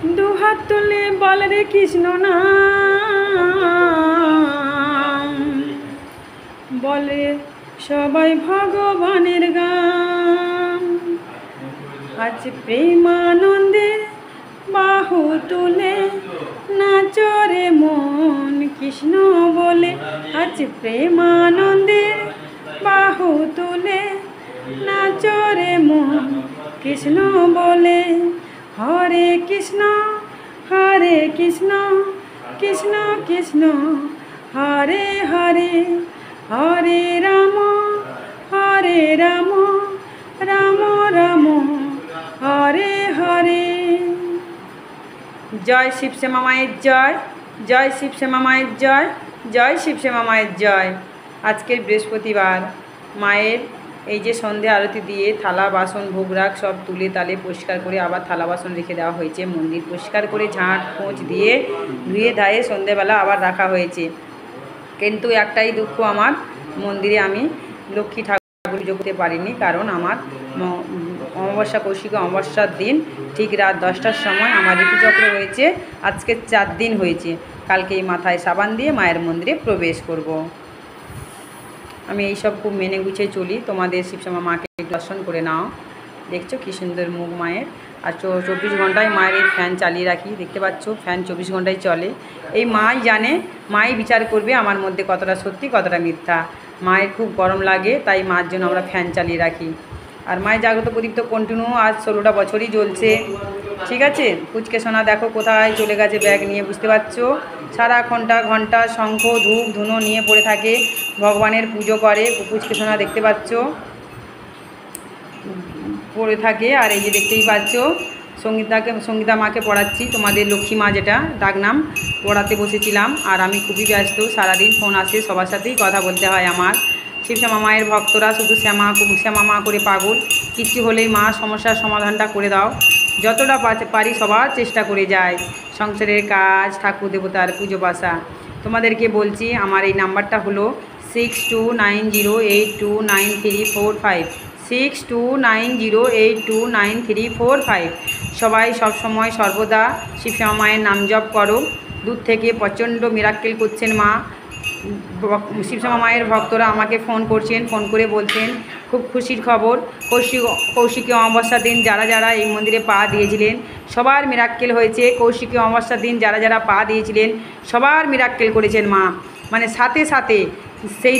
দুহাত তুলে বল রে কৃষ্ণ নাম, বলে সবাই ভগবানের গান। আজ প্রেমানন্দে বাহু তুলে নাচরে মন কৃষ্ণ বলে। আজ প্রেমানন্দে বাহু তুলে নাচরে মন কৃষ্ণ বলে। হরে কৃষ্ণ কৃষ্ণ কৃষ্ণ হরে হরে, হরে রাম রাম রাম হরে হরে। জয় শিবশ্যামা মায়ের জয়, জয় শিবশ্যামা মায়ের জয়, জয় শিবশ্যামা মায়ের জয়। আজকের বৃহস্পতিবার মায়ের এই যে সন্ধে আরতি দিয়ে থালা বাসন ভোগরাগ সব তুলে তালে পরিষ্কার করে আবার থালা বাসন রেখে দেওয়া হয়েছে। মন্দির পরিষ্কার করে ঝাঁট পোঁছ দিয়ে ধুয়ে ধায়ে সন্ধেবেলা আবার রাখা হয়েছে। কিন্তু একটাই দুঃখ, আমার মন্দিরে আমি লক্ষ্মী ঠাকুর পুজো করতে পারিনি, কারণ আমার অমাবস্যা কৌশিক অমাবস্যার দিন ঠিক রাত 10টার সময় আমার ঋতুচক্র হয়েছে। আজকে 4 দিন হয়েছে। কালকেই মাথায় সাবান দিয়ে মায়ের মন্দিরে প্রবেশ করব। আমি এইসব খুব মেনে গুছিয়ে চলি। তোমাদের শিবশ্যামা মাকে দর্শন করে নাও। দেখছো কী সুন্দর মুখ মায়ের। আর 24 ঘন্টায় মায়ের এই ফ্যান চালিয়ে রাখি, দেখতে পাচ্ছ ফ্যান 24 ঘন্টায় চলে। এই মাই জানে, মাই বিচার করবে আমার মধ্যে কতটা সত্যি কতটা মিথ্যা। মায়ের খুব গরম লাগে, তাই মার জন্য আমরা ফ্যান চালিয়ে রাখি। আর মায়ের জাগ্রত প্রদীপ তো কন্টিনিউ আজ 16টা বছরই জ্বলছে। ঠিক আছে, পুচকে সোনা দেখো কোথায় চলে গেছে ব্যাগ নিয়ে, বুঝতে পারছো। সারা ঘন্টা শঙ্খ ধূপ ধুনো নিয়ে পড়ে থাকে, ভগবানের পুজো করে। পুচকে সোনা দেখতে পাচ্ছ পড়ে থাকে। আর এই যে দেখতেই পাচ্ছ সঙ্গীতা মাকে পড়াচ্ছি, তোমাদের লক্ষ্মী মা যেটা ডাকনাম, পড়াতে বসেছিলাম। আর আমি খুবই ব্যস্ত, সারাদিন ফোন আসে, সবার সাথেই কথা বলতে হয় আমার। শিবশ্যামা মায়ের ভক্তরা শুধু শ্যামা মা করে পাগল। কিচ্ছু হলেই মা সমস্যার সমাধানটা করে দাও। যতটা পারি সবার চেষ্টা করে যায়, সংসারের কাজ, ঠাকুর দেবতার পুজো পাশা। তোমাদেরকে বলছি, আমার এই নাম্বারটা হলো 6290829345, 6290829345। সবাই সবসময় সর্বদা শিবশ্যামা মায়ের নাম জপ করো। দূর থেকে প্রচণ্ড মিরাক্কেল করছেন মা। শিবশ্যামা মায়ের ভক্তরা আমাকে ফোন করছেন, ফোন করে বলছেন খুব খুশির খবর। কৌশিকী অমাবস্যার দিন যারা এই মন্দিরে পা দিয়েছিলেন সবার মিরাক্কেল হয়েছে। কৌশিকী অমাবস্যার দিন যারা পা দিয়েছিলেন সবার মিরাক্কেল করেছেন মা। মানে সাথে সেই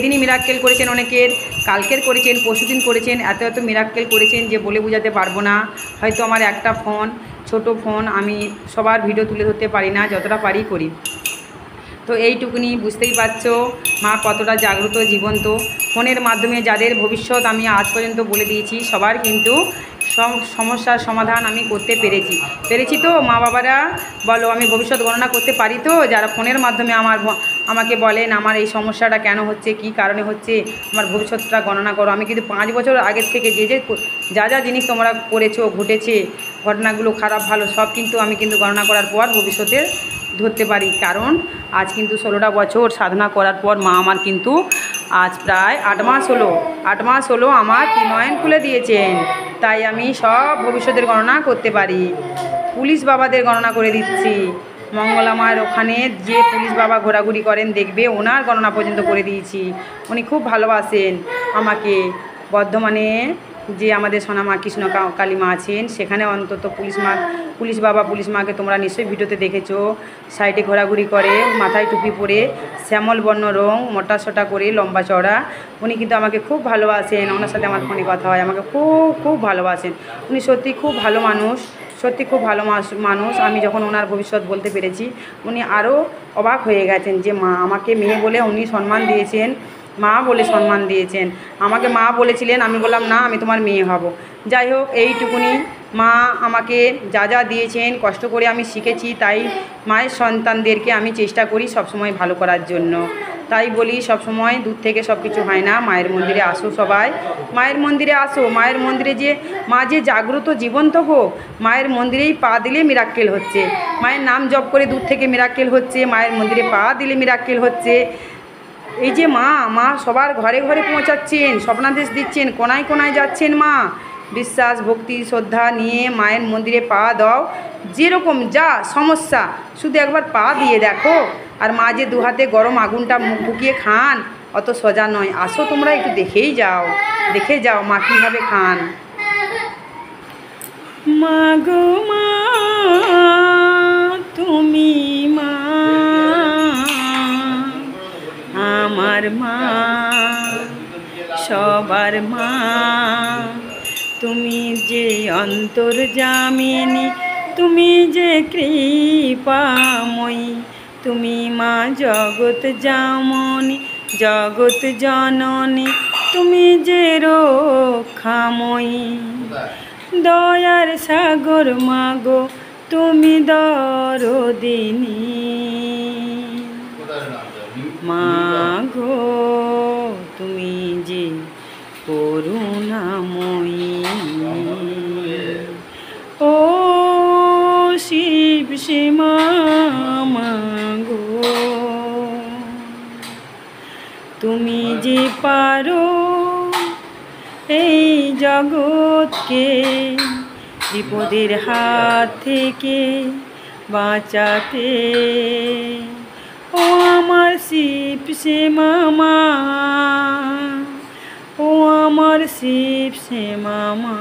দিনই মিরাক্কেল করেছেন অনেকের, কালকের করেছেন, পরশুদিন করেছেন। এত মিরাক্কেল করেছেন যে বলে বোঝাতে পারবো না। হয়তো আমার একটা ফোন, ছোট ফোন, আমি সবার ভিডিও তুলে ধরতে পারি না, যতটা পারি করি। তো এইটুকুনি বুঝতেই পারছো মা কতটা জাগ্রত জীবন্ত। ফোনের মাধ্যমে যাদের ভবিষ্যৎ আমি আজ পর্যন্ত বলে দিয়েছি, সবার কিন্তু সমস্যার সমাধান আমি করতে পেরেছি তো মা বাবারা বলো, আমি ভবিষ্যৎ গণনা করতে পারি তো? যারা ফোনের মাধ্যমে আমাকে বলেন আমার এই সমস্যাটা কেন হচ্ছে, কি কারণে হচ্ছে, আমার ভবিষ্যৎটা গণনা করো। আমি কিন্তু 5 বছর আগের থেকে যা জিনিস তোমরা করেছো, ঘটেছে, ঘটনাগুলো খারাপ ভালো সব কিন্তু আমি কিন্তু গণনা করার পর ভবিষ্যতে ধরতে পারি। কারণ আজ কিন্তু 16টা বছর সাধনা করার পর মা আমার কিন্তু আজ প্রায় 8 মাস হলো আমার নয়ন খুলে দিয়েছেন। তাই আমি সব ভবিষ্যতের গণনা করতে পারি। পুলিশ বাবাদের গণনা করে দিচ্ছি। মঙ্গলা মায়ের ওখানে যে পুলিশ বাবা ঘোরাঘুরি করেন দেখবে, ওনার গণনা পর্যন্ত করে দিয়েছি। উনি খুব ভালোবাসেন আমাকে। বর্ধমানে যে আমাদের সোনামা কৃষ্ণ কালী মা আছেন, সেখানে অন্তত পুলিশ মাকে তোমরা নিশ্চয়ই ভিডিওতে দেখেছো। সাইডে ঘোরাঘুরি করে, মাথায় টুপি পরে, শ্যামল বর্ণ রং, মোটা সোটা করে, লম্বা চড়া। উনি কিন্তু আমাকে খুব ভালোবাসেন। ওনার সাথে আমার ফোনে কথা হয়, আমাকে খুব ভালোবাসেন। উনি সত্যি খুব ভালো মানুষ। আমি যখন ওনার ভবিষ্যৎ বলতে পেরেছি, উনি আরও অবাক হয়ে গেছেন যে মা আমাকে মেয়ে বলে উনি সম্মান দিয়েছেন, মা বলে সম্মান দিয়েছেন। আমাকে মা বলেছিলেন, আমি বললাম না, আমি তোমার মেয়ে হব। যাই হোক, এইটুকুনি। মা আমাকে যা দিয়েছেন কষ্ট করে আমি শিখেছি, তাই মায়ের সন্তানদেরকে আমি চেষ্টা করি সবসময় ভালো করার জন্য। তাই বলি সবসময় দূর থেকে সব কিছু হয় না। মায়ের মন্দিরে আসো সবাই, মায়ের মন্দিরে আসো। মায়ের মন্দিরে যে মা যে জাগ্রত জীবন্ত হোক, মায়ের মন্দিরেই পা দিলে মিরাক্কেল হচ্ছে। মায়ের নাম জপ করে দূর থেকে মিরাক্কেল হচ্ছে, মায়ের মন্দিরে পা দিলে মিরাক্কেল হচ্ছে। এই যে মা সবার ঘরে ঘরে পৌঁছাচ্ছেন, স্বপ্নাদেশ দিচ্ছেন, কোনায় যাচ্ছেন মা। বিশ্বাস ভক্তি শ্রদ্ধা নিয়ে মায়ের মন্দিরে পা দাও। যেরকম যা সমস্যা শুধু একবার পা দিয়ে দেখো। আর মা যে দু হাতে গরম আগুনটা মুখ ঢুকিয়ে খান, অত সোজা নয়। আসো তোমরা একটু দেখে যাও মা কীভাবে খান। মা গো মা তুমি মা, আমার মা, সবার মা। তুমি যে অন্তর্যামিনী, তুমি যে কৃপাময়ী, তুমি মা জগৎ জামনী, জগৎ জননী, তুমি যে রক্ষাময়ী। দয়ার সাগর মাগো তুমি দরদিনী, মাগো তুমি যে করুণাময়ী। ও শিব শ্যামা মাগো তুমি যে পারো এই জগৎকে বিপদের হাত থেকে বাঁচাতে। ও আমার শিব শ্যামা মা, ও আমার শিব শ্যামা মা।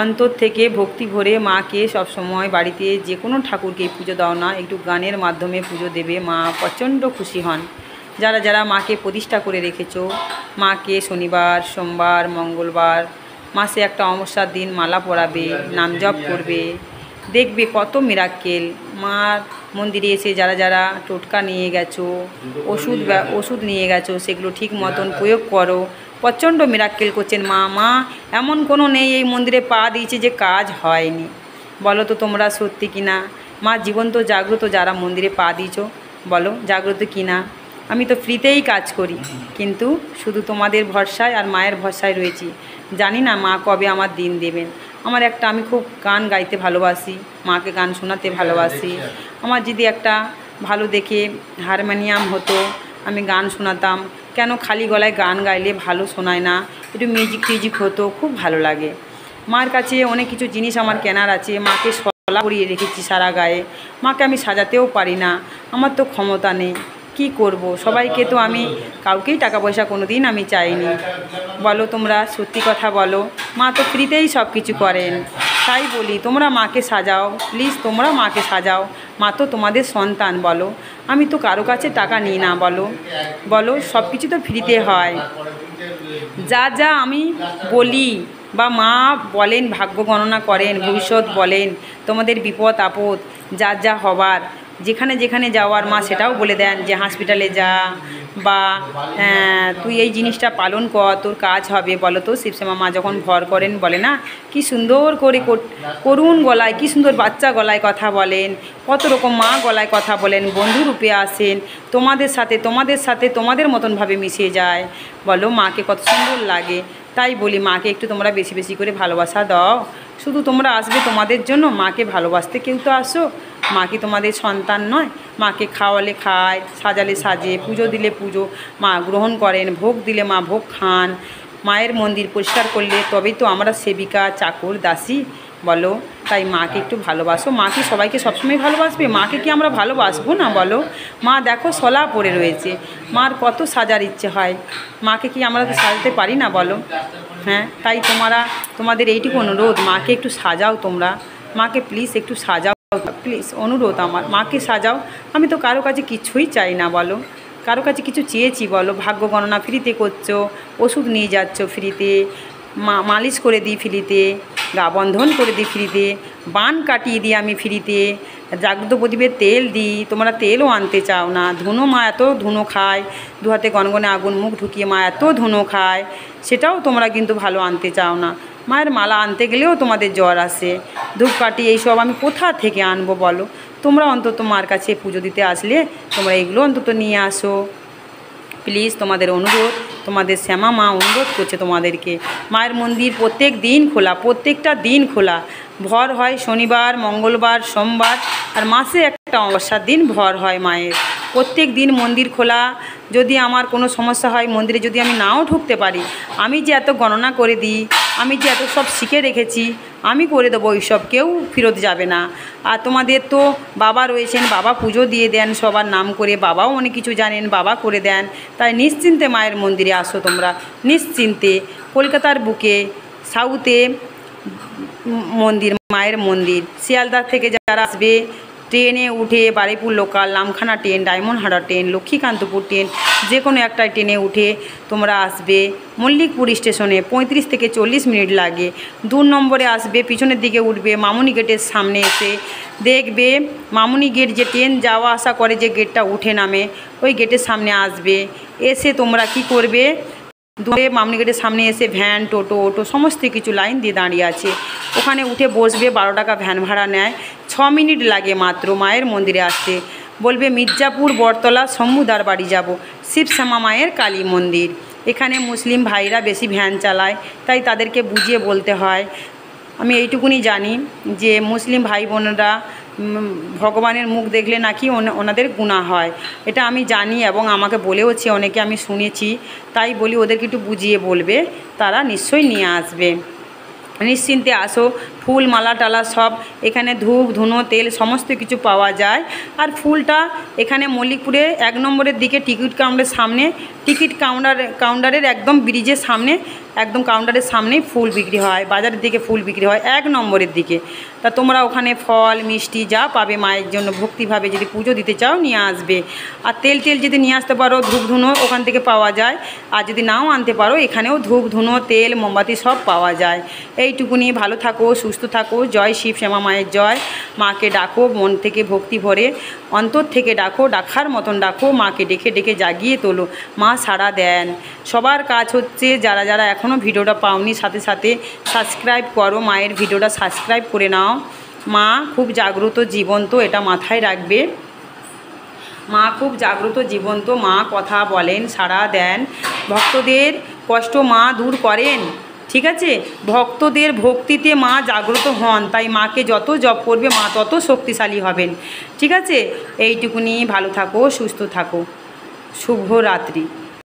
অন্তর থেকে ভক্তি ভরে মাকে সবসময় বাড়িতে যে কোনো ঠাকুরকে পুজো দাও না, একটু গানের মাধ্যমে পুজো দেবে, মা প্রচণ্ড খুশি হন। যারা যারা মাকে প্রতিষ্ঠা করে রেখেছো, মাকে শনিবার সোমবার মঙ্গলবার মাসে একটা অমাবস্যার দিন মালা পরাবে, নাম জপ করবে, দেখবে কত মিরাক্কেল। মার মন্দিরে এসে যারা যারা টোটকা নিয়ে গেছো, ওষুধ নিয়ে গেছো, সেগুলো ঠিক মতন প্রয়োগ করো, প্রচণ্ড মিরাক্কেল করছেন মা। মা এমন কোনো নেই এই মন্দিরে পা দিয়েছে যে কাজ হয়নি। বলো তো তোমরা সত্যি কিনা? মা জীবন্ত জাগ্রত যারা মন্দিরে পা দিয়েছো, বলো জাগ্রত কিনা? আমি তো ফ্রিতেই কাজ করি, কিন্তু শুধু তোমাদের ভরসায় আর মায়ের ভরসায় রয়েছি। জানি না মা কবে আমার দিন দেবেন। আমি খুব গান গাইতে ভালোবাসি, মাকে গান শোনাতে ভালোবাসি। আমার যদি একটা ভালো দেখে হারমোনিয়াম হতো, আমি গান শোনাতাম। কেন খালি গলায় গান গাইলে ভালো শোনায় না? একটু মিউজিক টিউজিক হতো, খুব ভালো লাগে। মার কাছে অনেক কিছু জিনিস আমার কেনার আছে। মাকে শলা পরিয়ে রেখেছি সারা গায়ে। মাকে আমি সাজাতেও পারি না, আমার তো ক্ষমতা নেই। কি করব? সবাইকে তো আমি কাউকেই টাকা পয়সা কোনো দিন আমি চাইনি। বলো তোমরা সত্যি কথা বলো, মা তো ফ্রিতেই সব কিছু করেন। তাই বলি তোমরা মাকে সাজাও, প্লিজ তোমরা মাকে সাজাও। মা তো তোমাদের সন্তান। বলো আমি তো কারো কাছে টাকা নিই না। বলো সব কিছু তো ফ্রিতে হয়। যা যা আমি বলি বা মা বলেন, ভাগ্য গণনা করেন, ভবিষ্যৎ বলেন, তোমাদের বিপদ আপদ যা যা হবার, যেখানে যেখানে যাওয়ার মা সেটাও বলে দেন যে হসপিটালে যা, বা তুই এই জিনিসটা পালন কর, তোর কাজ হবে। বলো তো শিবশ্যামা মা যখন ভর করেন, বলে না কি সুন্দর করে করুণ গলায়, কি সুন্দর বাচ্চা গলায় কথা বলেন, কত রকম মা গলায় কথা বলেন, বন্ধু রূপে আসেন, তোমাদের সাথে তোমাদের মতনভাবে মিশে যায়। বলো মাকে কত সুন্দর লাগে। তাই বলি মাকে একটু তোমরা বেশি বেশি করে ভালোবাসা দাও। শুধু তোমরা আসবে তোমাদের জন্য, মাকে ভালোবাসতে কেউ তো আসো। মা কি তোমাদের সন্তান নয়? মাকে খাওয়ালে খায়, সাজালে সাজে, পুজো দিলে পুজো মা গ্রহণ করেন, ভোগ দিলে মা ভোগ খান। মায়ের মন্দির পরিষ্কার করলে তবেই তো আমরা সেবিকা, চাকর, দাসী। বলো তাই মাকে একটু ভালোবাসো। মা কি সবাইকে সবসময় ভালোবাসবে? মাকে কি আমরা ভালোবাসবো না? বলো মা দেখো শলা পড়ে রয়েছে, মার কত সাজার ইচ্ছে হয়, মাকে কি আমরা তো সাজাতে পারি না? বলো হ্যাঁ। তাই তোমাদের এইটুকু অনুরোধ, মাকে একটু সাজাও তোমরা। মাকে প্লিজ একটু সাজাও, প্লিজ অনুরোধ আমার, মাকে সাজাও। আমি তো কারো কাছে কিছুই চাই না। বলো কারো কাছে কিছু চেয়েছি? বলো ভাগ্য গণনা ফ্রিতে করছো, ওষুধ নিয়ে যাচ্ছ ফ্রিতে, মালিশ করে দিই ফ্রিতে, গা বন্ধন করে দিই ফ্রিতে, বান কাটিয়ে দিই আমি ফ্রিতে, জাগ্রত প্রদীপের তেল দিই, তোমরা তেলও আনতে চাও না। ধুনো মা এত ধুনো খায়, দু হাতে গনগনে আগুন মুখ ঢুকিয়ে মা এত ধুনো খায়, সেটাও তোমরা কিন্তু ভালো আনতে চাও না। মায়ের মালা আনতে গেলেও তোমাদের জ্বর আসে। ধূপকাঠি এইসব আমি কোথা থেকে আনবো? বলো তোমরা অন্তত মার কাছে পুজো দিতে আসলে তোমরা এগুলো অন্তত নিয়ে আসো। প্লিজ তোমাদের অনুরোধ, তোমাদের শ্যামা মা অনুরোধ করছে তোমাদেরকে। মায়ের মন্দির প্রত্যেক দিন খোলা, প্রত্যেকটা দিন খোলা। ভর হয় শনিবার, মঙ্গলবার, সোমবার, আর মাসে একটা অমাবস্যার দিন ভর হয় মায়ের। প্রত্যেক দিন মন্দির খোলা। যদি আমার কোনো সমস্যা হয় মন্দিরে যদি আমি নাও ঢুকতে পারি, আমি যে এত গণনা করে দিই, আমি যে এত সব শিখে রেখেছি, আমি করে দেবো ওইসব, কেউ ফেরত যাবে না। আর তোমাদের তো বাবা রয়েছেন, বাবা পুজো দিয়ে দেন সবার নাম করে, বাবাও অনেক কিছু জানেন, বাবা করে দেন। তাই নিশ্চিন্তে মায়ের মন্দিরে আসো তোমরা, নিশ্চিন্তে। কলকাতার বুকে সাউথে মন্দির, মায়ের মন্দির। শিয়ালদা থেকে যারা আসবে ট্রেনে উঠে, Baruipur local, Namkhana train, diamond Harbour train, Lakshmikantapur train, যে কোনো একটা ট্রেনে উঠে তোমরা আসবে মল্লিকপুর স্টেশনে। 35 থেকে 40 মিনিট লাগে। 2 নম্বরে আসবে, পিছনের দিকে উঠবে, মামুনি গেটের সামনে এসে দেখবে মামুনি গেট, যে ট্রেন যাওয়া আসা করে যে গেটটা উঠে নামে, ওই গেটের সামনে আসবে। এসে তোমরা কি করবে, দূরে মামনি গেটের সামনে এসে ভ্যান, টোটো, অটো সমস্ত কিছু লাইন দিয়ে দাঁড়িয়ে আছে, ওখানে উঠে বসবে। 12 টাকা ভ্যান ভাড়া নেয়। 6 মিনিট লাগে মাত্র মায়ের মন্দিরে আসতে। বলবে মির্জাপুর বটতলা শম্ভুদার বাড়ি যাব, শিবশ্যামা মায়ের কালী মন্দির। এখানে মুসলিম ভাইরা বেশি ভ্যান চালায়, তাই তাদেরকে বুঝিয়ে বলতে হয়। আমি এইটুকুনি জানি যে মুসলিম ভাই বোনরা ভগবানের মুখ দেখলে নাকি ওনাদের গুনাহ হয়, এটা আমি জানি এবং আমাকে বলেওছে অনেকে, আমি শুনেছি। তাই বলি ওদেরকে একটু বুঝিয়ে বলবে, তারা নিশ্চয়ই নিয়ে আসবে। নিশ্চিন্তে আসো। ফুল, মালা টালা সব এখানে, ধূপ ধুনো তেল সমস্ত কিছু পাওয়া যায়। আর ফুলটা এখানে মল্লিকপুরে 1 নম্বরের দিকে টিকিট কাউন্টারের সামনে, টিকিট কাউন্টারের একদম ব্রিজের সামনে, একদম কাউন্টারের সামনেই ফুল বিক্রি হয়। বাজারের দিকে ফুল বিক্রি হয় 1 নম্বরের দিকে। তা তোমরা ওখানে ফল মিষ্টি যা পাবে মায়ের জন্য ভক্তিভাবে যদি পুজো দিতে চাও নিয়ে আসবে। আর তেল যদি নিয়ে আসতে পারো, ধূপ ধুনো ওখান থেকে পাওয়া যায়। আর যদি নাও আনতে পারো, এখানেও ধূপ ধুনো তেল মোমবাতি সব পাওয়া যায়। এইটুকুনি, ভালো থাকো, সুস্থ থাকো। জয় শিবশ্যামা মায়ের জয়। মাকে ডাকো মন থেকে ভক্তি ভরে, অন্তর থেকে ডাকো, ডাকার মতন ডাকো, মাকে ডেকে ডেকে জাগিয়ে তোলো, মা সাড়া দেন। সবার কাজ হচ্ছে, যারা যারা এখনও ভিডিওটা পাওনি, সাথে সাথে সাবস্ক্রাইব করো, মায়ের ভিডিওটা সাবস্ক্রাইব করে নাও। মা খুব জাগ্রত জীবন্ত, এটা মাথায় রাখবে। মা খুব জাগ্রত জীবন্ত, মা কথা বলেন, সাড়া দেন, ভক্তদের কষ্ট মা দূর করেন। ঠিক আছে, ভক্তদের ভক্তিতে মা জাগ্রত হন, তাই মাকে যত জপ করবে মা তত শক্তিশালী হবেন। ঠিক আছে, এইটুকুনি, ভালো থাকো, সুস্থ থাকো, শুভরাত্রি।